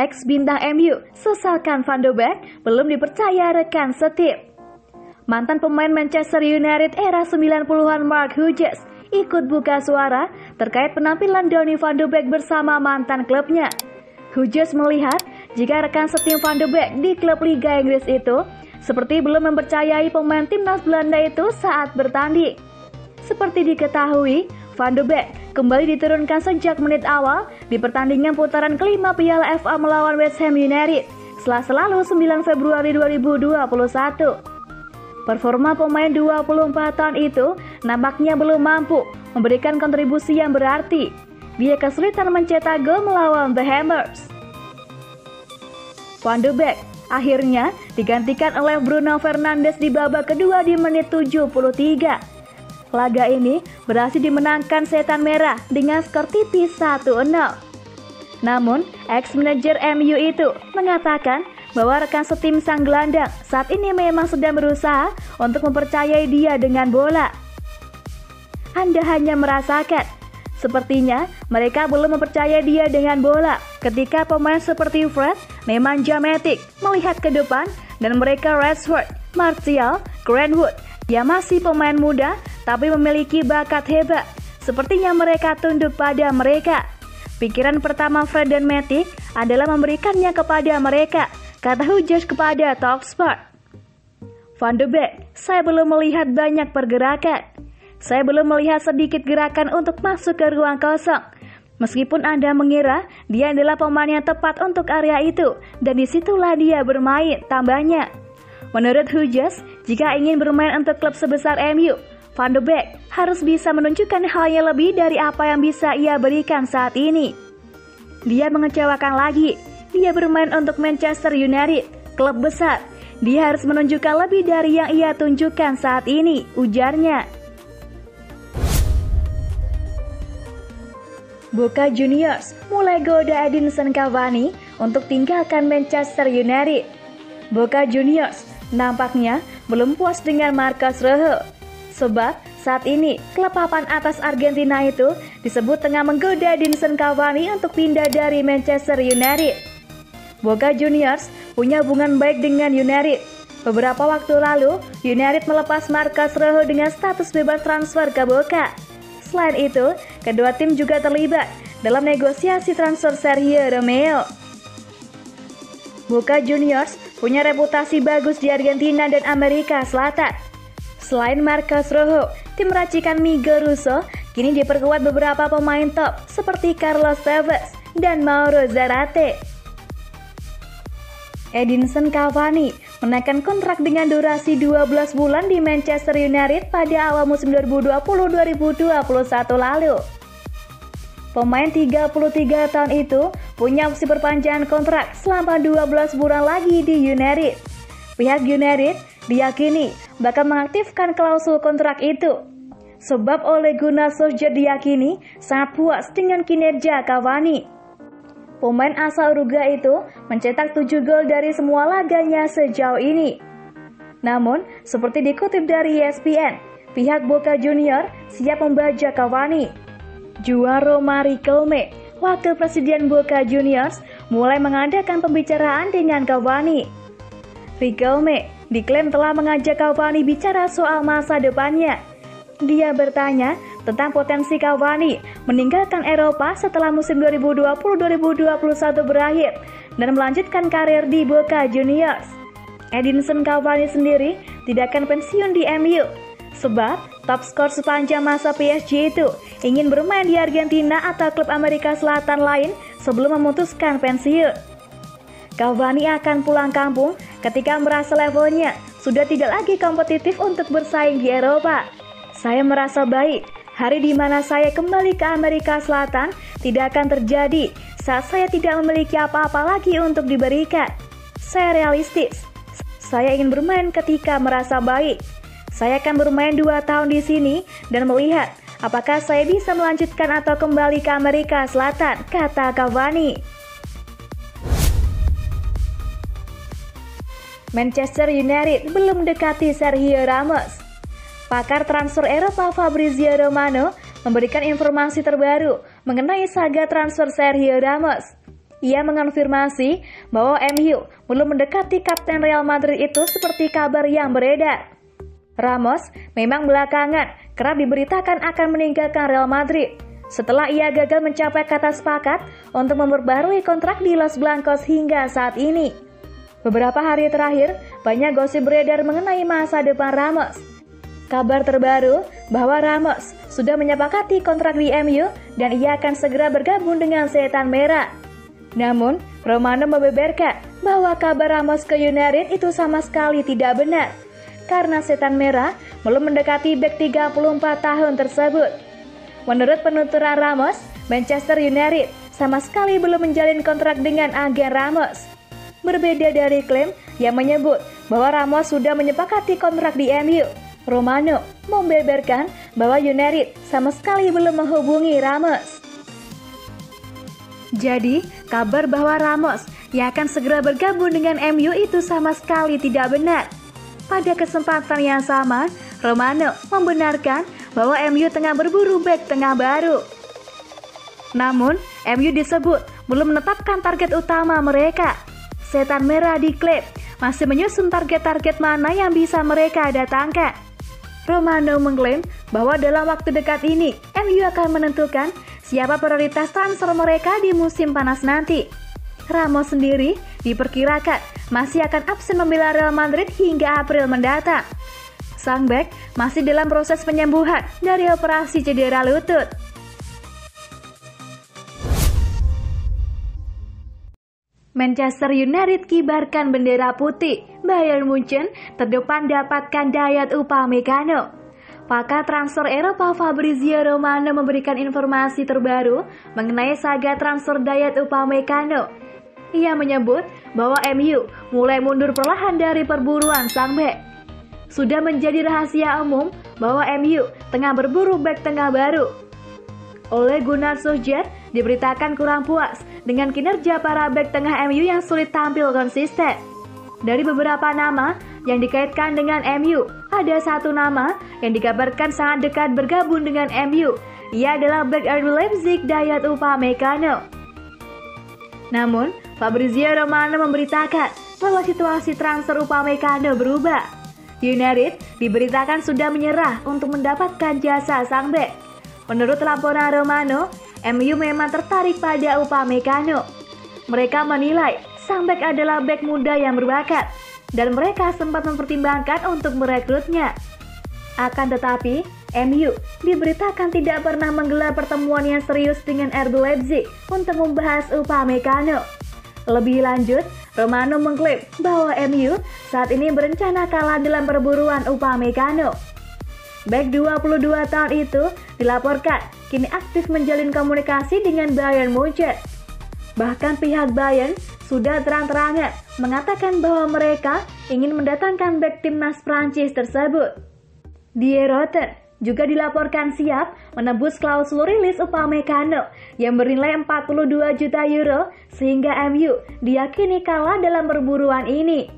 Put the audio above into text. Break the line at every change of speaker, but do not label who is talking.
Ex bintang MU sesalkan Van de Beek belum dipercaya rekan setim. Mantan pemain Manchester United era 90-an Mark Hughes ikut buka suara terkait penampilan Donny van de Beek bersama mantan klubnya. Hughes melihat jika rekan setim Van de Beek di klub Liga Inggris itu seperti belum mempercayai pemain timnas Belanda itu saat bertanding. Seperti diketahui, Van de Beek kembali diturunkan sejak menit awal di pertandingan putaran kelima Piala FA melawan West Ham United Selasa lalu 9 Februari 2021. Performa pemain 24 tahun itu nampaknya belum mampu memberikan kontribusi yang berarti. Dia kesulitan mencetak gol melawan The Hammers. Van de Beek akhirnya digantikan oleh Bruno Fernandes di babak kedua di menit 73. Laga ini berhasil dimenangkan Setan Merah dengan skor tipis 1-0. Namun, ex-manajer MU itu mengatakan bahwa rekan setim sang gelandang saat ini memang sedang berusaha untuk mempercayai dia dengan bola. Anda hanya merasakan, sepertinya mereka belum mempercayai dia dengan bola ketika pemain seperti Fred memang jametik melihat ke depan dan mereka Rashford, Martial, Greenwood yang masih pemain muda tapi memiliki bakat hebat. Sepertinya mereka tunduk pada mereka. Pikiran pertama Fred dan Matic adalah memberikannya kepada mereka, kata Hughes kepada Talksport. Van de Beek, saya belum melihat banyak pergerakan. Saya belum melihat sedikit gerakan untuk masuk ke ruang kosong. Meskipun Anda mengira dia adalah pemain yang tepat untuk area itu, dan disitulah dia bermain, tambahnya. Menurut Hughes, jika ingin bermain untuk klub sebesar MU, Van de Beek harus bisa menunjukkan hal yang lebih dari apa yang bisa ia berikan saat ini. Dia mengecewakan lagi. Dia bermain untuk Manchester United, klub besar. Dia harus menunjukkan lebih dari yang ia tunjukkan saat ini, ujarnya. Boca Juniors mulai goda Edinson Cavani untuk tinggalkan Manchester United. Boca Juniors nampaknya belum puas dengan Marcos Rojo. Sebab saat ini klub papan atas Argentina itu disebut tengah menggoda Edinson Cavani untuk pindah dari Manchester United. Boca Juniors punya hubungan baik dengan United. Beberapa waktu lalu, United melepas Marcos Rojo dengan status bebas transfer ke Boca. Selain itu, kedua tim juga terlibat dalam negosiasi transfer Sergio Romero. Boca Juniors punya reputasi bagus di Argentina dan Amerika Selatan. Selain Marcos Rojo, tim racikan Miguel Russo kini diperkuat beberapa pemain top seperti Carlos Tevez dan Mauro Zarate. Edinson Cavani menaikkan kontrak dengan durasi 12 bulan di Manchester United pada awal musim 2020-2021 lalu. Pemain 33 tahun itu punya opsi perpanjangan kontrak selama 12 bulan lagi di United. Pihak United diyakini bakal mengaktifkan klausul kontrak itu. Sebab Ole Gunnar Solskjaer diyakini sangat puas dengan kinerja Cavani. Pemain asal Uruguay itu mencetak 7 gol dari semua laganya sejauh ini. Namun, seperti dikutip dari ESPN, pihak Boca Junior siap membajak Cavani. Juan Román Riquelme, wakil presiden Boca Juniors, mulai mengadakan pembicaraan dengan Cavani. Riquelme diklaim telah mengajak Cavani bicara soal masa depannya. Dia bertanya tentang potensi Cavani meninggalkan Eropa setelah musim 2020-2021 berakhir dan melanjutkan karir di Boca Juniors. Edinson Cavani sendiri tidak akan pensiun di MU, sebab top skor sepanjang masa PSG itu ingin bermain di Argentina atau klub Amerika Selatan lain sebelum memutuskan pensiun. Cavani akan pulang kampung ketika merasa levelnya sudah tidak lagi kompetitif untuk bersaing di Eropa. Saya merasa baik. Hari di mana saya kembali ke Amerika Selatan tidak akan terjadi saat saya tidak memiliki apa-apa lagi untuk diberikan. Saya realistis. Saya ingin bermain ketika merasa baik. Saya akan bermain 2 tahun di sini dan melihat apakah saya bisa melanjutkan atau kembali ke Amerika Selatan, kata Cavani. Manchester United belum mendekati Sergio Ramos. Pakar transfer Eropa Fabrizio Romano memberikan informasi terbaru mengenai saga transfer Sergio Ramos. Ia mengonfirmasi bahwa MU belum mendekati kapten Real Madrid itu seperti kabar yang beredar. Ramos memang belakangan kerap diberitakan akan meninggalkan Real Madrid setelah ia gagal mencapai kata sepakat untuk memperbarui kontrak di Los Blancos hingga saat ini. Beberapa hari terakhir, banyak gosip beredar mengenai masa depan Ramos. Kabar terbaru bahwa Ramos sudah menyepakati kontrak di MU dan ia akan segera bergabung dengan Setan Merah. Namun, Romano membeberkan bahwa kabar Ramos ke United itu sama sekali tidak benar, karena Setan Merah belum mendekati bek 34 tahun tersebut. Menurut penuturan Ramos, Manchester United sama sekali belum menjalin kontrak dengan agen Ramos. Berbeda dari klaim yang menyebut bahwa Ramos sudah menyepakati kontrak di MU, Romano membeberkan bahwa United sama sekali belum menghubungi Ramos. Jadi, kabar bahwa Ramos yang akan segera bergabung dengan MU itu sama sekali tidak benar. Pada kesempatan yang sama, Romano membenarkan bahwa MU tengah berburu bek tengah baru. Namun, MU disebut belum menetapkan target utama mereka. Setan Merah diklaim masih menyusun target-target mana yang bisa mereka datangkan. Romano mengklaim bahwa dalam waktu dekat ini, MU akan menentukan siapa prioritas transfer mereka di musim panas nanti. Ramos sendiri diperkirakan masih akan absen membela Real Madrid hingga April mendatang. Sang bek masih dalam proses penyembuhan dari operasi cedera lutut. Manchester United kibarkan bendera putih, Bayern Munchen terdepan dapatkan Dayot Upamecano. Pakar transfer Eropa Fabrizio Romano memberikan informasi terbaru mengenai saga transfer Dayot Upamecano. Ia menyebut bahwa MU mulai mundur perlahan dari perburuan sang bek. Sudah menjadi rahasia umum bahwa MU tengah berburu bek tengah baru. Ole Gunnar Solskjaer diberitakan kurang puas dengan kinerja para bek tengah MU yang sulit tampil konsisten. Dari beberapa nama yang dikaitkan dengan MU, ada satu nama yang dikabarkan sangat dekat bergabung dengan MU. Ia adalah bek RB Leipzig Dayot Upamecano. Namun, Fabrizio Romano memberitakan bahwa situasi transfer Upamecano berubah. United diberitakan sudah menyerah untuk mendapatkan jasa sang bek. Menurut laporan Romano, MU memang tertarik pada Upamecano. Mereka menilai sang bek adalah bek muda yang berbakat dan mereka sempat mempertimbangkan untuk merekrutnya. Akan tetapi, MU diberitakan tidak pernah menggelar pertemuan yang serius dengan RB Leipzig untuk membahas Upamecano. Lebih lanjut, Romano mengklaim bahwa MU saat ini berencana kalah dalam perburuan Upamecano. Bek 22 tahun itu dilaporkan kini aktif menjalin komunikasi dengan Bayern Munchen. Bahkan pihak Bayern sudah terang-terangan mengatakan bahwa mereka ingin mendatangkan bek timnas Prancis tersebut. Die Roten juga dilaporkan siap menebus klausul rilis Upamecano yang bernilai 42 juta euro sehingga MU diyakini kalah dalam perburuan ini.